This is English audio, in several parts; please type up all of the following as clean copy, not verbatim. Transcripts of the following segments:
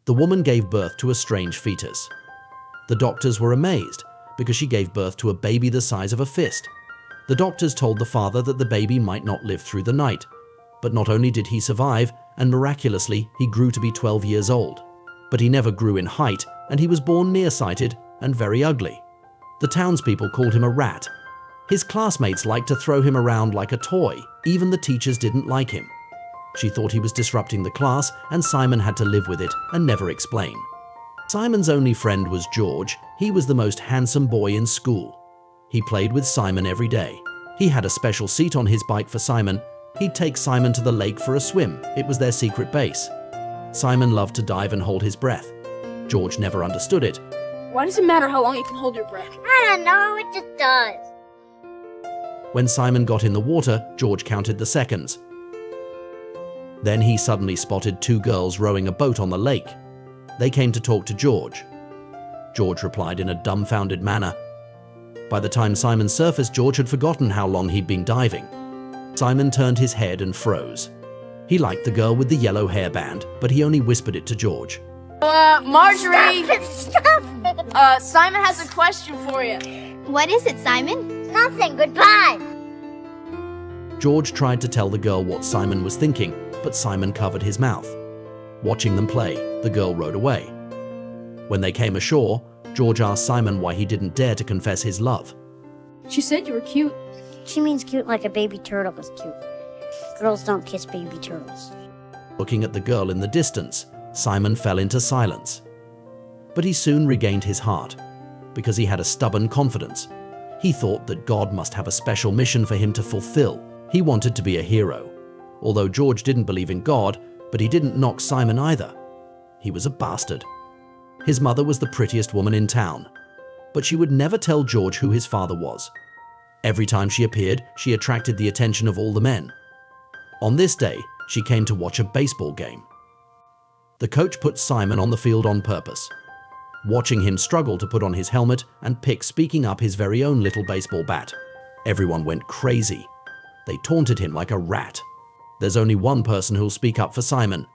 The woman gave birth to a strange fetus. The doctors were amazed because she gave birth to a baby the size of a fist. The doctors told the father that the baby might not live through the night. But not only did he survive, and miraculously, he grew to be 12 years old. But he never grew in height, and he was born nearsighted and very ugly. The townspeople called him a rat. His classmates liked to throw him around like a toy. Even the teachers didn't like him. She thought he was disrupting the class, and Simon had to live with it and never explain. Simon's only friend was George. He was the most handsome boy in school. He played with Simon every day. He had a special seat on his bike for Simon. He'd take Simon to the lake for a swim. It was their secret base. Simon loved to dive and hold his breath. George never understood it. Why does it matter how long you can hold your breath? I don't know, it just does. When Simon got in the water, George counted the seconds. Then he suddenly spotted two girls rowing a boat on the lake. They came to talk to George. George replied in a dumbfounded manner. By the time Simon surfaced, George had forgotten how long he'd been diving. Simon turned his head and froze. He liked the girl with the yellow hairband, but he only whispered it to George. Marjorie! Stop it! Simon has a question for you. What is it, Simon? Nothing, goodbye! George tried to tell the girl what Simon was thinking, but Simon covered his mouth. Watching them play, the girl rowed away. When they came ashore, George asked Simon why he didn't dare to confess his love. She said you were cute. She means cute like a baby turtle is cute. Girls don't kiss baby turtles. Looking at the girl in the distance, Simon fell into silence. But he soon regained his heart, because he had a stubborn confidence. He thought that God must have a special mission for him to fulfill. He wanted to be a hero. Although George didn't believe in God, but he didn't knock Simon either. He was a bastard. His mother was the prettiest woman in town, but she would never tell George who his father was. Every time she appeared, she attracted the attention of all the men. On this day, she came to watch a baseball game. The coach put Simon on the field on purpose. Watching him struggle to put on his helmet and pick speaking up his very own little baseball bat, everyone went crazy. They taunted him like a rat. There's only one person who'll speak up for Simon.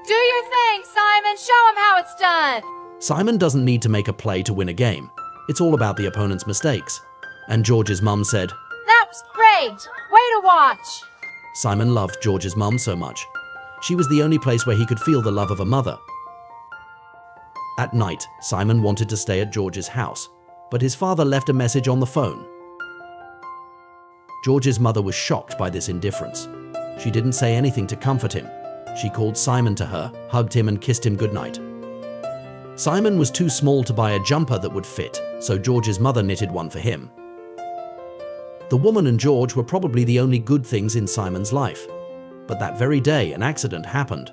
Do your thing, Simon. Show him how it's done. Simon doesn't need to make a play to win a game. It's all about the opponent's mistakes. And George's mum said, That was great. Way to watch. Simon loved George's mum so much. She was the only place where he could feel the love of a mother. At night, Simon wanted to stay at George's house, but his father left a message on the phone. George's mother was shocked by this indifference. She didn't say anything to comfort him. She called Simon to her, hugged him and kissed him goodnight. Simon was too small to buy a jumper that would fit, so George's mother knitted one for him. The woman and George were probably the only good things in Simon's life. But that very day, an accident happened.